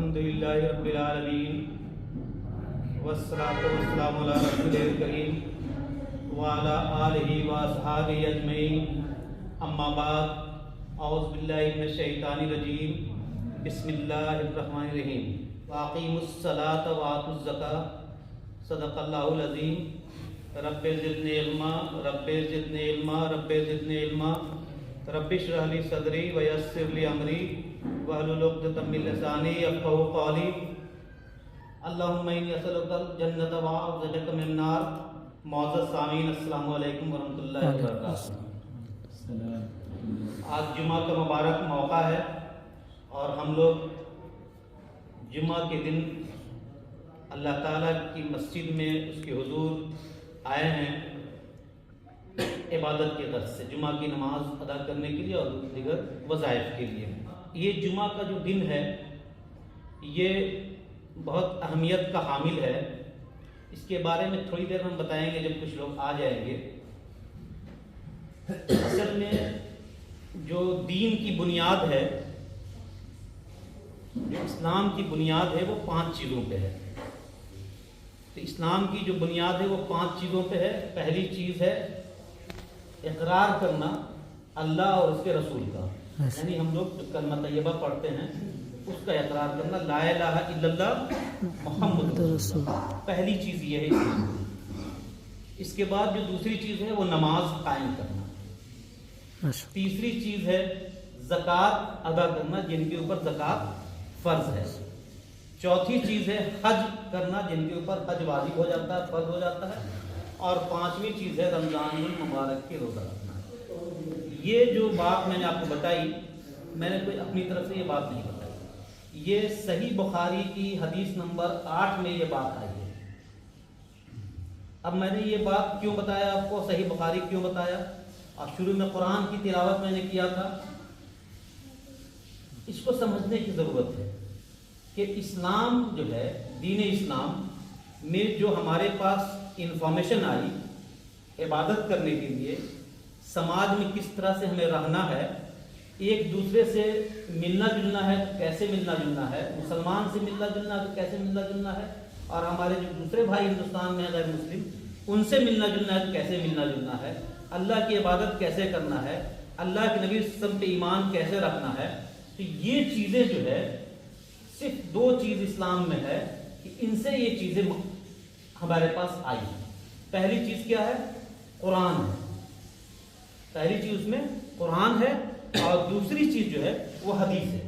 الحمدللہ رب العالمین والصلاة والسلام علی رسول الکریم وعلی آلہ واصحابہ اجمعین، اما بعد، اعوذ باللہ من الشیطان الرجیم، بسم اللہ الرحمن الرحیم، واقیموا الصلاۃ وآتوا الزکاۃ، صدق اللہ العظیم۔ رب زدنی علما، رب زدنی علما، رب زدنی علما، رب اشرح لی صدری ویسر لی امری واحلل عقدۃ من لسانی یفقہوا قولی۔ اللہم انی اسألک الجنۃ واعوذ بک من النار۔ معزز سامعین، السلام علیکم ورحمۃ اللہ وبرکاتہ۔ آج جمعہ کا مبارک موقع ہے اور ہم لوگ جمعہ کے دن اللہ تعالیٰ کی مسجد میں اس کے حضور آئے ہیں عبادت کے غرض سے، جمعہ کی نماز ادا کرنے کے لیے اور دیگر وظائف کے لیے۔ یہ جمعہ کا جو دن ہے یہ بہت اہمیت کا حامل ہے۔ اس کے بارے میں تھوڑی دیر ہم بتائیں گے جب کچھ لوگ آ جائیں گے۔ اصل میں جو دین کی بنیاد ہے، جو اسلام کی بنیاد ہے، وہ 5 چیزوں پہ ہے۔ تو اسلام کی جو بنیاد ہے وہ 5 چیزوں پہ ہے۔ پہلی چیز ہے اقرار کرنا اللہ اور اس کے رسول کا، یعنی ہم لوگ جو کلمہ طیبہ پڑھتے ہیں اس کا اقرار کرنا، لا الہ الا اللہ محمد رسول اللہ، پہلی چیز یہ ہے اسلام کی۔ اس کے بعد جو دوسری چیز ہے وہ نماز قائم کرنا، تیسری چیز ہے زکوٰۃ ادا کرنا جن کے اوپر زکوٰۃ فرض ہے، چوتھی چیز ہے حج کرنا جن کے اوپر حج واجب ہو جاتا ہے، فرض ہو جاتا ہے، اور 5ویں چیز ہے رمضان المبارک کے روزہ رکھنا۔ یہ جو بات میں نے آپ کو بتائی، میں نے کوئی اپنی طرف سے یہ بات نہیں بتائی، یہ صحیح بخاری کی حدیث نمبر 8 میں یہ بات آئی ہے۔ اب میں نے یہ بات کیوں بتایا آپ کو، صحیح بخاری کیوں بتایا، اور شروع میں قرآن کی تلاوت میں نے کیا تھا، اس کو سمجھنے کی ضرورت ہے کہ اسلام جو ہے، دین اسلام میں جو ہمارے پاس انفارمیشن آئی عبادت کرنے کے لیے، سماج میں کس طرح سے ہمیں رہنا ہے، ایک دوسرے سے ملنا جلنا ہے تو کیسے ملنا جلنا ہے، مسلمان سے ملنا جلنا ہے تو کیسے ملنا جلنا ہے، اور ہمارے جو دوسرے بھائی ہندوستان میں غیر مسلم ان سے ملنا جلنا ہے تو کیسے ملنا جلنا ہے، اللہ کی عبادت کیسے کرنا ہے، اللہ کے نبی صلی اللہ علیہ وسلم پہ ایمان کیسے رکھنا ہے۔ تو یہ چیزیں جو ہے صرف 2 چیز اسلام میں ہے کہ ان سے یہ چیزیں ہمارے پاس آئی۔ پہلی چیز کیا ہے؟ قرآن ہے، پہلی چیز اس میں قرآن ہے، اور دوسری چیز جو ہے وہ حدیث ہے۔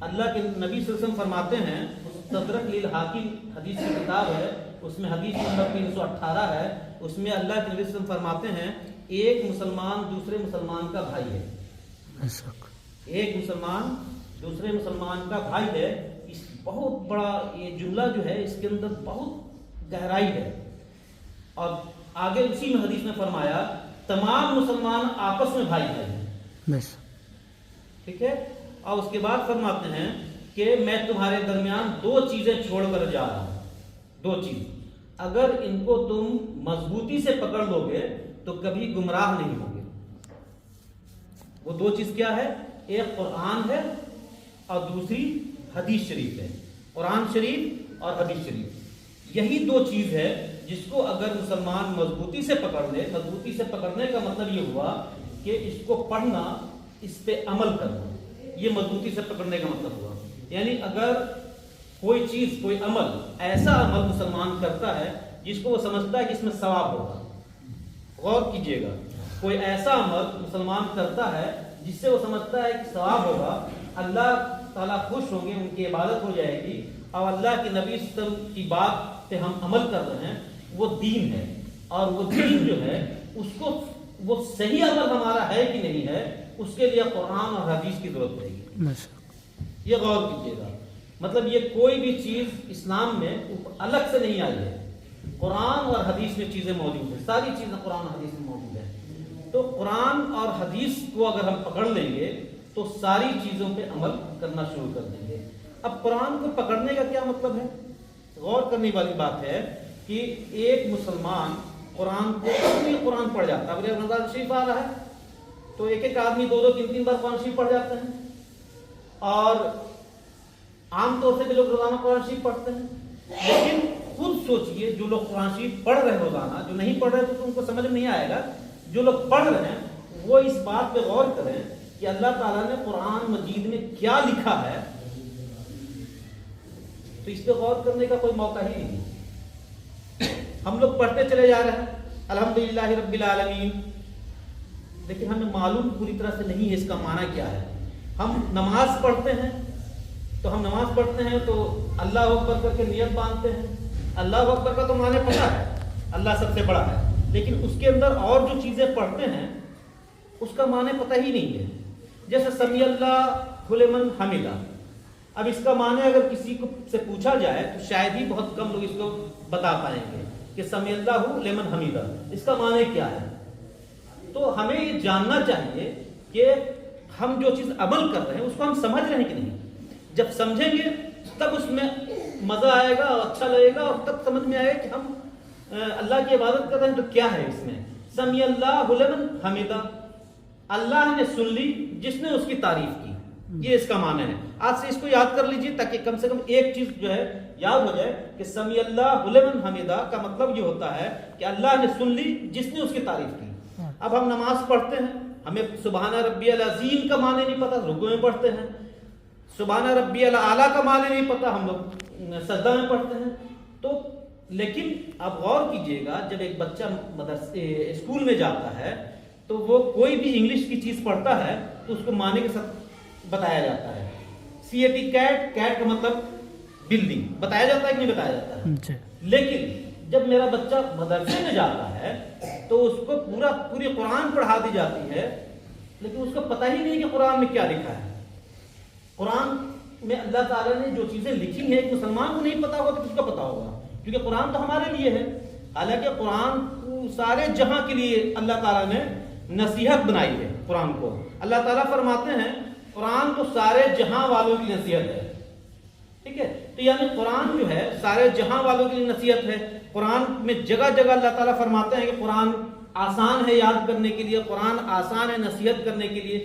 اللہ کے نبی صلی اللہ علیہ وسلم فرماتے ہیں، مستدرک للحاکم حدیث کی کتاب ہے، اس میں حدیث نمبر 318 ہے، اس میں اللہ کے نبی صلی اللہ علیہ وسلم فرماتے ہیں ایک مسلمان دوسرے مسلمان کا بھائی ہے، ایک مسلمان دوسرے مسلمان کا بھائی ہے۔ اس بہت بڑا یہ جملہ جو ہے اس کے اندر بہت گہرائی ہے، اور آگے اسی میں حدیث میں فرمایا تمام مسلمان آپس میں بھائی ہیں، ٹھیک ہے۔ اور اس کے بعد فرماتے ہیں کہ میں تمہارے درمیان 2 چیزیں چھوڑ کر جا رہا ہوں، 2 چیز اگر ان کو تم مضبوطی سے پکڑ لو گے تو کبھی گمراہ نہیں ہوگے۔ وہ 2 چیز کیا ہے؟ ایک قرآن ہے اور دوسری حدیث شریف ہے، قرآن شریف اور حدیث شریف، یہی 2 چیز ہے جس کو اگر مسلمان مضبوطی سے پکڑ لے، مضبوطی سے پکڑنے کا مطلب یہ ہوا کہ اس کو پڑھنا، اس پہ عمل کرنا، یہ مضبوطی سے پکڑنے کا مطلب ہوا۔ یعنی اگر کوئی چیز، کوئی عمل، ایسا عمل مسلمان کرتا ہے جس کو وہ سمجھتا ہے کہ اس میں ثواب ہوگا، غور کیجئے گا، کوئی ایسا عمل مسلمان کرتا ہے جس سے وہ سمجھتا ہے کہ ثواب ہوگا، اللہ تعالیٰ خوش ہوں گے، ان کی عبادت ہو جائے گی، اور اللہ کے نبی صلی اللہ علیہ وسلم کی بات پہ ہم عمل کر رہے ہیں، وہ دین ہے۔ اور وہ دین جو ہے اس کو، وہ صحیح عمل ہمارا ہے کہ نہیں ہے، اس کے لیے قرآن اور حدیث کی ضرورت پڑے گی۔ یہ غور کیجیے گا، مطلب یہ کوئی بھی چیز اسلام میں الگ سے نہیں آئی ہے، قرآن اور حدیث میں چیزیں موجود ہیں، ساری چیزیں قرآن اور حدیث میں موجود ہیں۔ تو قرآن اور حدیث کو اگر ہم پکڑ لیں گے تو ساری چیزوں پہ عمل کرنا شروع کر دیں گے۔ اب قرآن کو پکڑنے کا کیا مطلب ہے؟ غور کرنے والی بات ہے کہ ایک مسلمان قرآن کو قرآن پڑھ جاتا ہے، اب رمضان شریف آ رہا ہے تو ایک ایک آدمی 2-2 3-3 بار قرآن شریف پڑھ جاتے ہیں، اور عام طور سے بھی لوگ روزانہ قرآن شریف پڑھتے ہیں، لیکن خود سوچئے جو لوگ قرآن شریف پڑھ رہے ہیں روزانہ، جو نہیں پڑھ رہے تو ان کو سمجھ میں نہیں آئے گا، جو لوگ پڑھ رہے ہیں وہ اس بات پہ غور کریں کہ اللہ تعالیٰ نے قرآن مجید میں کیا لکھا ہے، تو اس پہ غور کرنے کا کوئی موقع ہی نہیں۔ ہم لوگ پڑھتے چلے جا رہے ہیں الحمدللہ رب العالمین، لیکن ہمیں معلوم پوری طرح سے نہیں ہے اس کا معنی کیا ہے۔ ہم نماز پڑھتے ہیں تو ہم نماز پڑھتے ہیں تو اللہ اکبر کر کے نیت باندھتے ہیں، اللہ اکبر کا تو معنی پتہ ہے، اللہ سب سے بڑا ہے، لیکن اس کے اندر اور جو چیزیں پڑھتے ہیں اس کا معنی پتہ ہی نہیں ہے۔ جیسے سمیع اللہ لمن حمدہ، اب اس کا معنی اگر کسی کو سے پوچھا جائے تو شاید ہی بہت کم لوگ اس کو بتا پائیں گے کہ سمیع اللہ لمن حمدہ اس کا معنی کیا ہے۔ تو ہمیں یہ جاننا چاہیے کہ ہم جو چیز عمل کر رہے ہیں اس کو ہم سمجھ رہے ہیں کہ نہیں۔ جب سمجھیں گے تب اس میں مزہ آئے گا اور اچھا لگے گا، اور تب سمجھ میں آئے گا کہ ہم اللہ کی عبادت کر رہے ہیں تو کیا ہے اس میں۔ سمیع اللہ لمن حمدہ، اللہ نے سن لی جس نے اس کی تعریف کی، یہ اس کا معنی ہے۔ آج سے اس کو یاد کر لیجئے تاکہ کم سے کم ایک چیز جو ہے یاد ہو جائے کہ سمیع اللہ لمن حمدہ کا مطلب یہ ہوتا ہے کہ اللہ نے سن لی جس نے اس کی تعریف کی۔ اب ہم نماز پڑھتے ہیں، ہمیں سبحان ربی العظیم کا معنی نہیں پتا، رکوع میں پڑھتے ہیں، سبحان ربی الاعلیٰ کا معنی نہیں پتا، ہم لوگ سجدہ میں پڑھتے ہیں۔ تو لیکن اب غور کیجئے گا، جب ایک بچہ اسکول میں جاتا ہے تو وہ کوئی بھی انگلش کی چیز پڑھتا ہے تو اس کو معنی کے ساتھ بتایا جاتا ہے۔ CAT کیٹ، کیٹ کا مطلب بلی، بتایا جاتا ہے کہ نہیں بتایا جاتا ہے؟ لیکن جب میرا بچہ مدرسے میں جاتا ہے تو اس کو پوری قرآن پڑھا دی جاتی ہے، لیکن اس کو پتہ ہی نہیں کہ قرآن میں کیا لکھا ہے۔ قرآن میں اللہ تعالیٰ نے جو چیزیں لکھی ہیں ایک مسلمان کو نہیں پتا ہوگا تو کس کو پتا ہوگا، کیونکہ قرآن تو ہمارے لیے ہے۔ حالانکہ قرآن کو سارے جہاں کے لیے اللہ تعالیٰ نے نصیحت بنائی ہے۔ قرآن کو اللہ تعالیٰ فرماتے ہیں قرآن تو سارے جہاں والوں کی نصیحت ہے، ٹھیک ہے؟ تو یعنی قرآن جو ہے سارے جہاں والوں کی نصیحت ہے۔ قرآن میں جگہ جگہ اللہ تعالیٰ فرماتے ہیں کہ قرآن آسان ہے یاد کرنے کے لیے، قرآن آسان ہے نصیحت کرنے کے لیے۔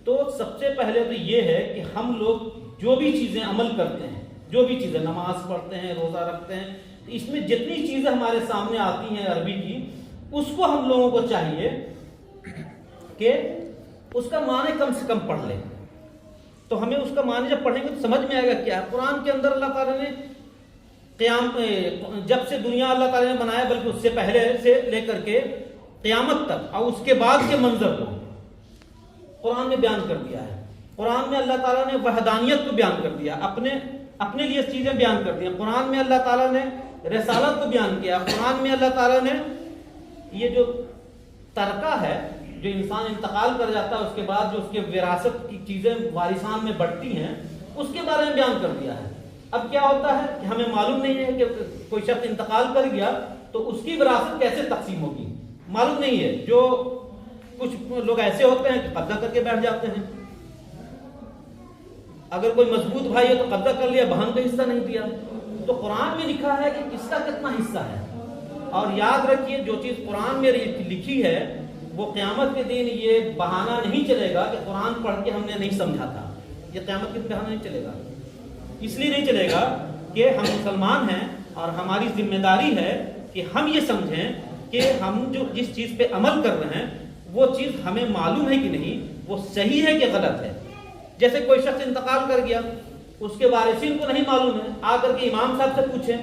تو سب سے پہلے تو یہ ہے کہ ہم لوگ جو بھی چیزیں عمل کرتے ہیں، جو بھی چیزیں نماز پڑھتے ہیں، روزہ رکھتے ہیں، اس میں جتنی چیزیں ہمارے سامنے آتی ہیں عربی کی، اس کو ہم لوگوں کو چاہیے کہ اس کا معنی کم سے کم پڑھ لیں۔ تو ہمیں اس کا معنی جب پڑھیں گے تو سمجھ میں آئے گا کیا ہے۔ قرآن کے اندر اللہ تعالیٰ نے جب سے دنیا اللہ تعالیٰ نے بنایا، بلکہ اس سے پہلے سے لے کر کے قیامت تک اور اس کے بعد کے منظر کو قرآن میں بیان کر دیا ہے۔ قرآن میں اللہ تعالیٰ نے وحدانیت کو بیان کر دیا، اپنے لیے چیزیں بیان کر دی۔ قرآن میں اللہ تعالیٰ نے رسالت کو بیان کیا۔ قرآن میں اللہ تعالیٰ نے یہ جو ترکہ ہے، جو انسان انتقال کر جاتا ہے اس کے بعد جو اس کے وراثت کی چیزیں وارثان میں بڑھتی ہیں، اس کے بارے میں بیان کر دیا ہے۔ اب کیا ہوتا ہے کہ ہمیں معلوم نہیں ہے کہ کوئی شخص انتقال کر گیا تو اس کی وراثت کیسے تقسیم ہوگی، معلوم نہیں ہے۔ جو کچھ لوگ ایسے ہوتے ہیں کہ قبضہ کر کے بیٹھ جاتے ہیں، اگر کوئی مضبوط بھائی ہے تو قبضہ کر لیا، بہن کا حصہ نہیں دیا۔ تو قرآن میں لکھا ہے کہ کس کا کتنا حصہ ہے۔ اور یاد رکھیے جو چیز قرآن میں لکھی ہے وہ قیامت کے دن یہ بہانہ نہیں چلے گا کہ قرآن پڑھ کے ہم نے نہیں سمجھا تھا، یہ قیامت کے دن بہانہ نہیں چلے گا۔ اس لیے نہیں چلے گا کہ ہم مسلمان ہیں اور ہماری ذمہ داری ہے کہ ہم یہ سمجھیں کہ ہم جو جس چیز پہ عمل کر رہے ہیں وہ چیز ہمیں معلوم ہے کہ نہیں، وہ صحیح ہے کہ غلط ہے۔ جیسے کوئی شخص انتقال کر گیا، اس کے وارثین کو نہیں معلوم ہے، آ کر کے امام صاحب سے پوچھیں،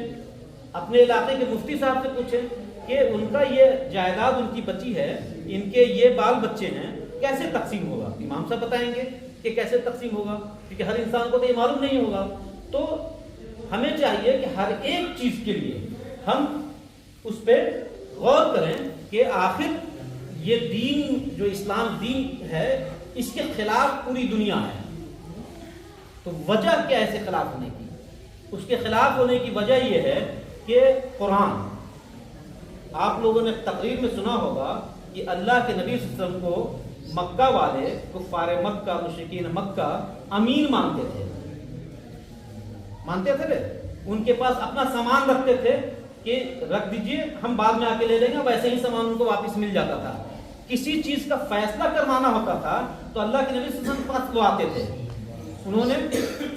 اپنے علاقے کے مفتی صاحب سے پوچھیں کہ ان کا یہ جائیداد ان کی بچی ہے، ان کے یہ بال بچے ہیں، کیسے تقسیم ہوگا؟ امام صاحب بتائیں گے کہ کیسے تقسیم ہوگا، کیونکہ ہر انسان کو تو یہ معلوم نہیں ہوگا۔ تو ہمیں چاہیے کہ ہر ایک چیز کے لیے ہم اس پہ غور کریں کہ آخر یہ دین جو اسلام دین ہے اس کے خلاف پوری دنیا ہے، تو وجہ کیا ہے اسے خلاف ہونے کی؟ اس کے خلاف ہونے کی وجہ یہ ہے کہ قرآن، آپ لوگوں نے تقریر میں سنا ہوگا کہ اللہ کے نبی صلی اللہ علیہ وسلم کو مکہ والے کفار مکہ مشرکین مکہ امین مانتے تھے، ان کے پاس اپنا سامان رکھتے تھے کہ رکھ دیجئے ہم بعد میں آ کے لے لیں گے، ویسے ہی سامان ان کو واپس مل جاتا تھا۔ کسی چیز کا فیصلہ کروانا ہوتا تھا تو اللہ کے نبی صلی اللہ علیہ وسلم کے پاس وہ آتے تھے، انہوں نے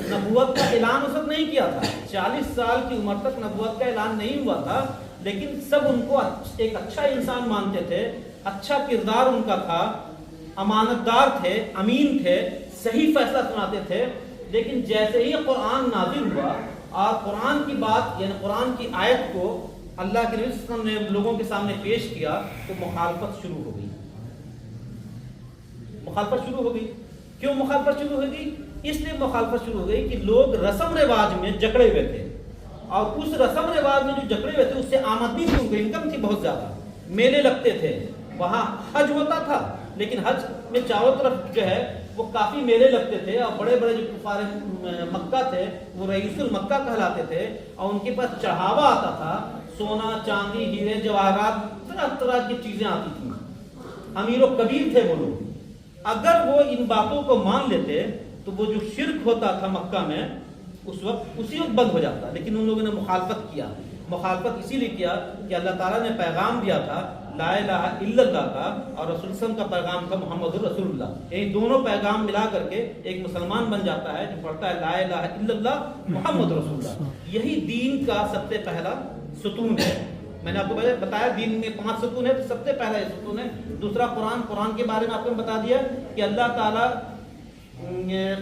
نبوت کا اعلان اس وقت نہیں کیا تھا، 40 سال کی عمر تک نبوت کا اعلان نہیں ہوا تھا، لیکن سب ان کو ایک اچھا انسان مانتے تھے، اچھا کردار ان کا تھا، امانت دار تھے، امین تھے، صحیح فیصلہ سناتے تھے۔ لیکن جیسے ہی قرآن نازل ہوا اور قرآن کی بات یعنی قرآن کی آیت کو اللہ کے نبی صلی اللہ علیہ وسلم نے لوگوں کے سامنے پیش کیا تو مخالفت شروع ہو گئی۔ مخالفت شروع ہو گئی۔ کیوں مخالفت شروع ہو گئی؟ اس لیے مخالفت شروع ہو گئی کہ لوگ رسم رواج میں جکڑے ہوئے تھے، اور اس رسم رواج میں جو جکڑے ہوئے تھے اس سے آمدنی تھی، ان کو انکم تھی بہت زیادہ، میلے لگتے تھے، وہاں حج ہوتا تھا، لیکن حج میں چاروں طرف جو ہے وہ کافی میلے لگتے تھے، اور بڑے بڑے جو کفار مکہ تھے وہ رئیس المکہ کہلاتے تھے، اور ان کے پاس چڑھاوا آتا تھا، سونا چاندی ہیرے جواہرات طرح طرح کی چیزیں آتی تھیں، امیر و کبیر تھے وہ لوگ۔ اگر وہ ان باتوں کو مان لیتے تو وہ جو شرک ہوتا تھا مکہ میں اس وقت اسی وقت بند ہو جاتا، لیکن ان لوگوں نے مخالفت کیا۔ مخالفت اسی لیے کیا کہ اللہ تعالیٰ نے پیغام دیا تھا لا الہ الا اللہ کا، اور رسول اللہ کا پیغام تھا محمد الرسول اللہ، یعنی دونوں پیغام ملا کر کے ایک مسلمان بن جاتا ہے جو پڑھتا ہے لا الہ الا اللہ محمد رسول اللہ۔ یہی دین کا سب سے پہلا ستون ہے۔ میں نے آپ کو بتایا دین میں 5 ستون ہے، تو سب سے پہلا یہ ستون ہے۔ دوسرا قرآن کے بارے میں آپ کو بتا دیا کہ اللہ تعالیٰ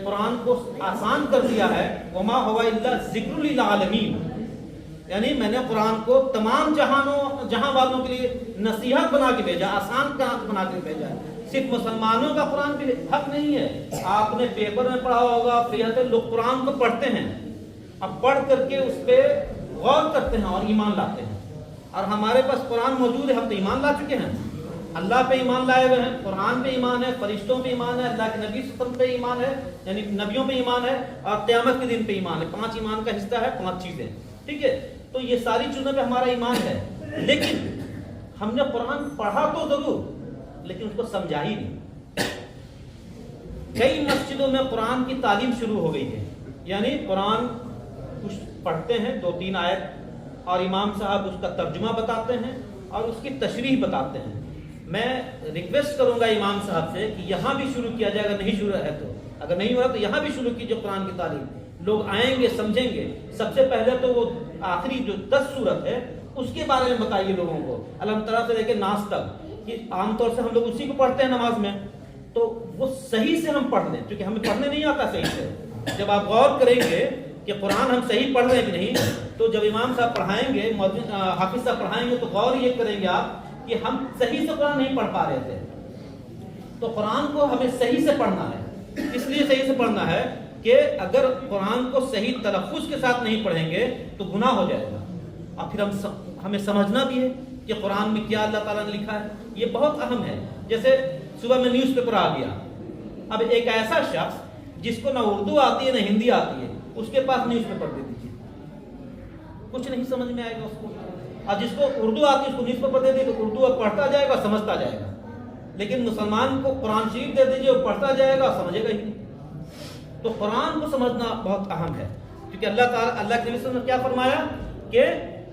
قرآن کو آسان کر دیا ہے، وما هو الا ذکر للعالمین، یعنی میں نے قرآن کو تمام جہاں والوں کے لیے نصیحت بنا کے بھیجا، آسان بنا کے بھیجا ہے۔ صرف مسلمانوں کا قرآن بھی حق نہیں ہے۔ آپ نے پیپر میں پڑھا ہوگا، فیصد لوگ قرآن کو پڑھتے ہیں، اب پڑھ کر کے اس پہ غور کرتے ہیں اور ایمان لاتے ہیں، اور ہمارے پاس قرآن موجود ہے، ہم تو ایمان لا چکے ہیں، اللہ پہ ایمان لائے ہوئے ہیں، قرآن پہ ایمان ہے، فرشتوں پہ ایمان ہے، اللہ کے نبی صلی اللہ علیہ وسلم پہ ایمان ہے، یعنی نبیوں پہ ایمان ہے، اور قیامت کے دن پہ ایمان ہے۔ 5 ایمان کا حصہ ہے، 5 چیزیں، ٹھیک ہے؟ تو یہ ساری چیزوں پہ ہمارا ایمان ہے، لیکن ہم نے قرآن پڑھا تو ضرور، لیکن اس کو سمجھا ہی نہیں۔ کئی مسجدوں میں قرآن کی تعلیم شروع ہو گئی ہے، یعنی قرآن کچھ پڑھتے ہیں 2-3 آیت، اور امام صاحب اس کا ترجمہ بتاتے ہیں اور اس کی تشریح بتاتے ہیں۔ میں ریکویسٹ کروں گا امام صاحب سے کہ یہاں بھی شروع کیا جائے، اگر نہیں شروع ہے تو، اگر نہیں ہوا تو یہاں بھی شروع کیجیے قرآن کی تعلیم، لوگ آئیں گے سمجھیں گے۔ سب سے پہلے تو وہ آخری جو 10 سورت ہے اس کے بارے میں بتائیے لوگوں کو، الحمد للہ سے لے کے ناس تک، کہ عام طور سے ہم لوگ اسی کو پڑھتے ہیں نماز میں، تو وہ صحیح سے ہم پڑھ لیں، کیونکہ ہمیں پڑھنے نہیں آتا صحیح سے۔ جب آپ غور کریں گے کہ قرآن ہم صحیح پڑھ رہے ہیں کہ نہیں، تو جب امام صاحب پڑھائیں گے، حافظ صاحب پڑھائیں گے، تو غور یہ کریں گے آپ کہ ہم صحیح سے قرآن نہیں پڑھ پا رہے تھے۔ تو قرآن کو ہمیں صحیح سے پڑھنا ہے، اس لیے صحیح سے پڑھنا ہے کہ اگر قرآن کو صحیح تلفظ کے ساتھ نہیں پڑھیں گے تو گناہ ہو جائے گا، اور پھر ہمیں سمجھنا بھی ہے کہ قرآن میں کیا اللہ تعالیٰ نے لکھا ہے، یہ بہت اہم ہے۔ جیسے صبح میں نیوز پیپر آ گیا، اب ایک ایسا شخص جس کو نہ اردو آتی ہے نہ ہندی آتی ہے، اس کے پاس نیوز پیپر دے دیجیے، کچھ نہیں سمجھ میں آئے گا اس کو، اور جس کو اردو آتی ہے اس کو نیوز پیپر دے دیجیے تو اردو پڑھتا جائے گا، سمجھتا جائے گا، لیکن مسلمان کو قرآن شریف دے دیجیے وہ پڑھتا جائے گا اور سمجھے گا ہی نہیں۔ تو قرآن کو سمجھنا بہت اہم ہے، کیونکہ اللہ تعالیٰ اللہ کے نبی نے کیا فرمایا کہ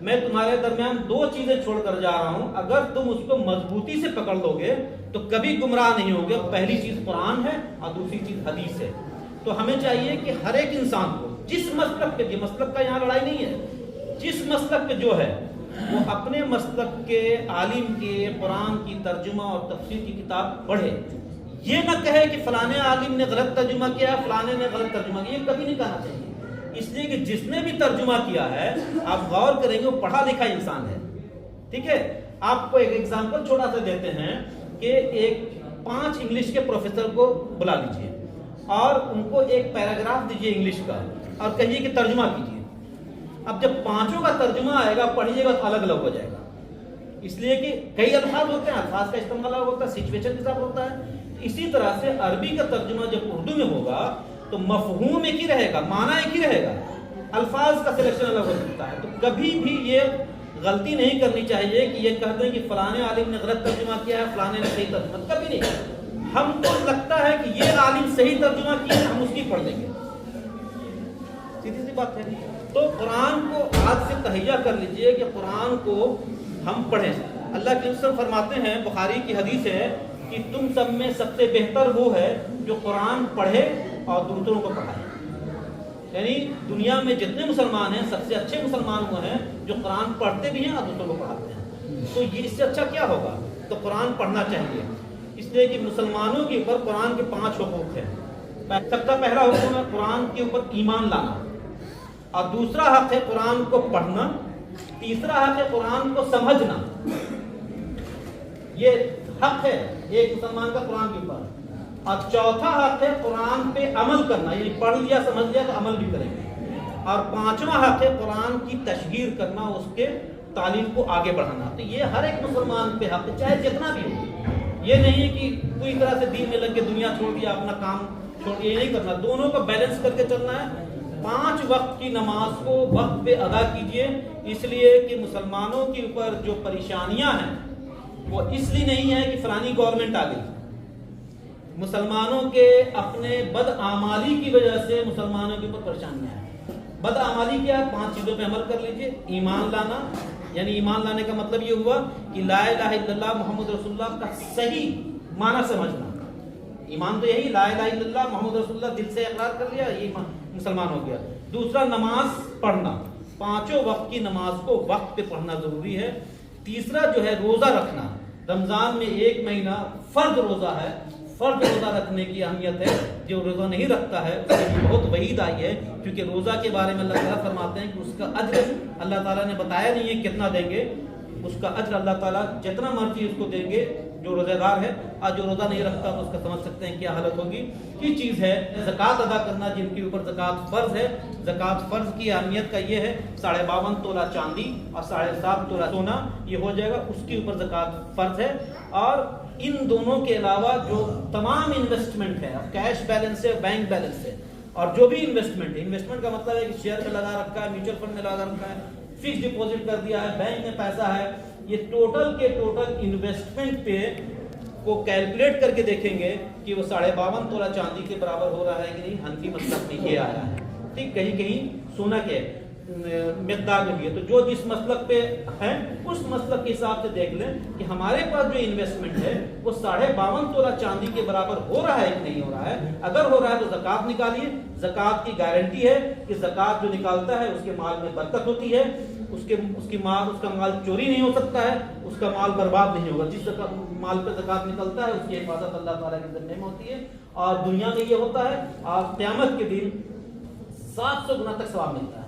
میں تمہارے درمیان 2 چیزیں چھوڑ کر جا رہا ہوں، اگر تم اس کو مضبوطی سے پکڑ لو گے تو کبھی گمراہ نہیں ہوگے۔ پہلی چیز قرآن ہے اور دوسری چیز حدیث ہے۔ تو ہمیں چاہیے کہ ہر ایک انسان کو جس مسلک پہ، یہ مسلک کا یہاں لڑائی نہیں ہے، جس مسلک پہ جو ہے وہ اپنے مسلک کے عالم کے قرآن کی ترجمہ اور تفسیر کی کتاب پڑھے، یہ نہ کہے کہ فلانے عالم نے غلط ترجمہ کیا ہے، فلانے نے غلط ترجمہ کیا، یہ کبھی نہیں کہنا چاہیے، اس لیے کہ جس نے بھی ترجمہ کیا ہے آپ غور کریں گے وہ پڑھا لکھا انسان ہے، ٹھیک ہے؟ آپ کو ایک ایگزامپل چھوٹا سا دیتے ہیں کہ ایک 5 انگلش کے پروفیسر کو بلا لیجئے اور ان کو ایک پیراگراف دیجئے انگلش کا اور کہیے کہ ترجمہ کیجئے۔ اب جب 5 کا ترجمہ آئے گا پڑھیے گا تو الگ الگ ہو جائے گا، اس لیے کہ کئی الفاظ ہوتے ہیں، الفاظ کا استعمال الگ ہوتا ہے، سچویشن کے ساتھ ہوتا ہے۔ اسی طرح سے عربی کا ترجمہ جب اردو میں ہوگا تو مفہوم ایک ہی رہے گا، معنی ایک ہی رہے گا، الفاظ کا سلیکشن الگ ہو سکتا ہے۔ تو کبھی بھی یہ غلطی نہیں کرنی چاہیے کہ یہ کہہ دیں کہ فلانے عالم نے غلط ترجمہ کیا ہے، فلانے نے صحیح ترجمہ، کبھی نہیں۔ ہم کو لگتا ہے کہ یہ عالم صحیح ترجمہ کیا ہے، ہم اس کی پڑھ لیں گے، سیدھی سی بات ہے۔ تو قرآن کو آج سے تہیہ کر لیجئے کہ قرآن کو ہم پڑھیں۔ اللہ کے رسول فرماتے ہیں، بخاری کی حدیث ہے کہ تم سب میں سب سے بہتر وہ ہے جو قرآن پڑھے اور دوسروں کو پڑھائے۔ یعنی دنیا میں جتنے مسلمان ہیں سب سے اچھے مسلمان وہ ہیں جو قرآن پڑھتے بھی ہیں اور دوسروں کو پڑھاتے ہیں. تو یہ اس سے اچھا کیا ہوگا؟ تو قرآن پڑھنا چاہیے. اس لیے کہ مسلمانوں کے اوپر قرآن کے 5 حقوق ہیں. سب کا پہلا حکم ہے قرآن کے اوپر ایمان لانا، اور دوسرا حق ہے قرآن کو پڑھنا، تیسرا حق ہے قرآن کو سمجھنا. یہ حق ہے ایک مسلمان کا قرآن کے اوپر. اور چوتھا حق ہے قرآن پہ عمل کرنا، یعنی پڑھ لیا سمجھ لیا تو عمل بھی کریں گے. اور پانچواں حق ہے قرآن کی تشہیر کرنا، اس کے تعلیم کو آگے بڑھانا. تو یہ ہر ایک مسلمان پہ حق ہے، چاہے جتنا بھی ہو. یہ نہیں ہے کہ پوری طرح سے دین میں لگ کے دنیا چھوڑ دیا، اپنا کام چھوڑ دیا، یہ نہیں کرنا. دونوں کو بیلنس کر کے چلنا ہے. 5 وقت کی نماز کو وقت پہ ادا کیجئے، اس لیے کہ مسلمانوں کے اوپر جو پریشانیاں ہیں وہ اس لیے نہیں ہے کہ فلانی گورنمنٹ آ گئی. مسلمانوں کے اپنے بدعمالی کی وجہ سے مسلمانوں کے اوپر پریشانیاں ہیں. بدعمالی کیا؟ 5 چیزوں پہ عمل کر لیجئے. ایمان لانا، یعنی ایمان لانے کا مطلب یہ ہوا کہ لا الہ الا اللہ محمد رسول اللہ کا صحیح معنی سمجھنا. ایمان تو یہی لا الہ الا اللہ محمد رسول اللہ، دل سے اقرار کر لیا، یہ مسلمان ہو گیا. دوسرا نماز پڑھنا، 5 وقت کی نماز کو وقت پہ پڑھنا ضروری ہے. تیسرا جو ہے روزہ رکھنا. رمضان میں 1 مہینہ فرض روزہ ہے. فرض روزہ رکھنے کی اہمیت ہے. جو روزہ نہیں رکھتا ہے اس کی بہت وعید آئی ہے، کیونکہ روزہ کے بارے میں اللہ تعالیٰ فرماتے ہیں کہ اس کا اجر اللہ تعالیٰ نے بتایا نہیں ہے کتنا دیں گے. اس کا اجر اللہ تعالیٰ جتنا مرضی اس کو دیں گے جو روزہ دار ہے. اور جو روزہ نہیں رکھتا تو اس کا سمجھ سکتے ہیں کیا حالت ہوگی. یہ چیز ہے زکوٰۃ ادا کرنا، جن کے اوپر زکوٰۃ فرض ہے. زکوٰۃ فرض کی اہمیت کا یہ ہے 52.5 تولہ چاندی اور 7.5 تولہ سونا یہ ہو جائے گا، اس کے اوپر زکوٰۃ فرض ہے. اور ان دونوں کے علاوہ جو تمام انویسٹمنٹ ہے، کیش بیلنس ہے، بینک بیلنس ہے، اور جو بھی انویسٹمنٹ ہے، انویسٹمنٹ کا مطلب ہے کہ شیئر میں لگا رکھا ہے، میوچل فنڈ میں لگا رکھا ہے، فکس ڈپوزٹ کر دیا ہے، بینک میں پیسہ ہے. یہ ٹوٹل کے ٹوٹل انویسٹمنٹ پہ کو کیلکولیٹ کر کے دیکھیں گے کہ وہ 52.5 تولہ چاندی کے برابر ہو رہا ہے کہ نہیں. حنفی مسلک میں یہ آیا ہے. ٹھیک، کہیں کہیں سونا کے مقدار میں بھی ہے. تو جو جس مسلک پہ ہے اس مسلک کے حساب سے دیکھ لیں کہ ہمارے پاس جو انویسٹمنٹ ہے وہ 52.5 تولہ چاندی کے برابر ہو رہا ہے کہ نہیں ہو رہا ہے. اگر ہو رہا ہے تو زکوٰۃ نکالیے. زکوٰۃ کی گارنٹی ہے کہ زکوٰۃ جو نکالتا ہے اس کے مال میں برکت ہوتی ہے، اس کا مال چوری نہیں ہو سکتا ہے، اس کا مال برباد نہیں ہوگا. جس مال پہ زکوٰۃ نکلتا ہے اس کی حفاظت اللہ تعالیٰ کے ذمہ میں ہوتی ہے. اور دنیا میں یہ ہوتا ہے اور قیامت کے دن 700 گنا تک ثواب ملتا ہے.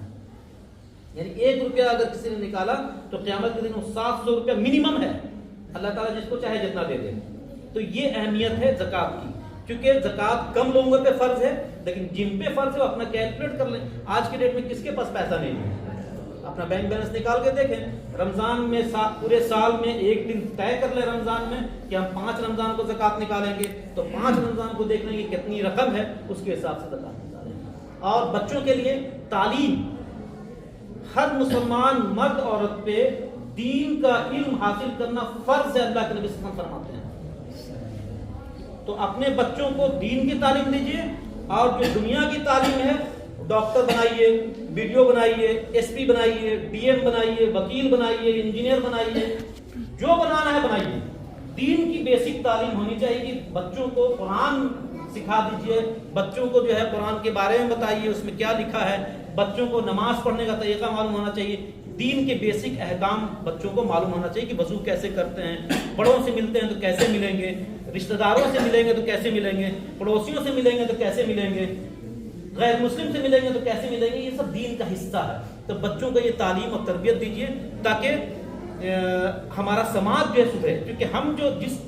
یعنی 1 روپیہ اگر کسی نے نکالا تو قیامت کے دن وہ 700 روپیہ منیمم ہے. اللہ تعالیٰ جس کو چاہے جتنا دے دے. تو یہ اہمیت ہے زکوٰۃ کی، کیونکہ زکوٰۃ کم لوگوں پہ فرض ہے، لیکن جن پہ فرض ہے وہ اپنا کیلکولیٹ کر لیں. آج کے ڈیٹ میں کس کے پاس پیسہ نہیں ہے؟ اپنا بینک بیلنس نکال کے دیکھیں. رمضان میں پورے سال میں ایک دن طے کر لیں رمضان میں کہ ہم 5 رمضان کو زکوٰۃ نکالیں گے، تو 5 رمضان کو دیکھ لیں گے کتنی رقم ہے، اس کے حساب سے زکوٰۃ نکالیں. اور بچوں کے لیے تعلیم، ہر مسلمان مرد عورت پہ دین کا علم حاصل کرنا فرض ہے. اللہ کے نبی صلی اللہ علیہ وسلم فرماتے ہیں. تو اپنے بچوں کو دین کی تعلیم دیجیے، اور جو دنیا کی تعلیم ہے ڈاکٹر بنائیے، BDO بنائیے، SP بنائیے، DM بنائیے، وکیل بنائیے، انجینئر بنائیے، جو بنانا ہے بنائیے. دین کی بیسک تعلیم ہونی چاہیے کہ بچوں کو قرآن سکھا دیجیے، بچوں کو جو ہے قرآن کے بارے میں بتائیے اس میں کیا لکھا ہے. بچوں کو نماز پڑھنے کا طریقہ معلوم ہونا چاہیے. دین کے بیسک احکام بچوں کو معلوم ہونا چاہیے کہ وضو کیسے کرتے ہیں، بڑوں سے ملتے ہیں تو کیسے ملیں گے، رشتہ داروں سے ملیں گے تو کیسے ملیں گے، پڑوسیوں سے ملیں گے تو کیسے ملیں گے، غیر مسلم سے ملیں گے تو کیسے ملیں گے. یہ سب دین کا حصہ ہے. تو بچوں کو یہ تعلیم اور تربیت دیجیے تاکہ ہمارا سماج جو ہے سدھرے. کیونکہ ہم جو جس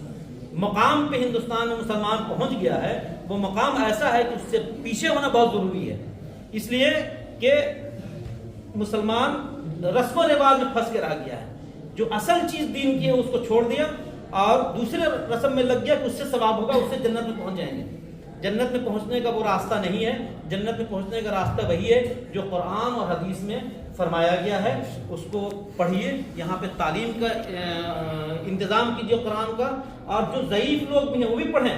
مقام پہ ہندوستان میں مسلمان پہنچ گیا ہے وہ مقام ایسا ہے کہ اس سے پیچھے ہونا بہت ضروری ہے. اس لیے کہ مسلمان رسم و رواج میں پھنس کے رہ گیا ہے. جو اصل چیز دین کی ہے اس کو چھوڑ دیا اور دوسرے رسم میں لگ گیا کہ اس سے ثواب ہوگا، اس سے جنت میں پہنچ جائیں گے. جنت میں پہنچنے کا وہ راستہ نہیں ہے. جنت میں پہنچنے کا راستہ وہی ہے جو قرآن اور حدیث میں فرمایا گیا ہے. اس کو پڑھیے. یہاں پہ تعلیم کا انتظام کیجیے قرآن کا. اور جو ضعیف لوگ بھی ہیں وہ بھی پڑھیں.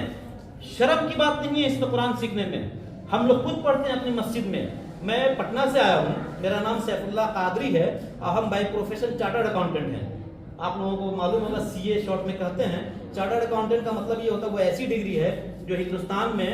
شرم کی بات نہیں ہے اس میں قرآن سیکھنے میں. ہم لوگ خود پڑھتے ہیں اپنی مسجد میں. میں پٹنہ سے آیا ہوں، میرا نام سیف اللہ قادری ہے اور ہم بائی پروفیشن چارٹرڈ اکاؤنٹنٹ ہیں. آپ لوگوں کو معلوم ہوگا CA شارٹ میں کہتے ہیں. چارٹرڈ اکاؤنٹنٹ کا مطلب یہ ہوتا ہے وہ ایسی ڈگری ہے جو ہندوستان میں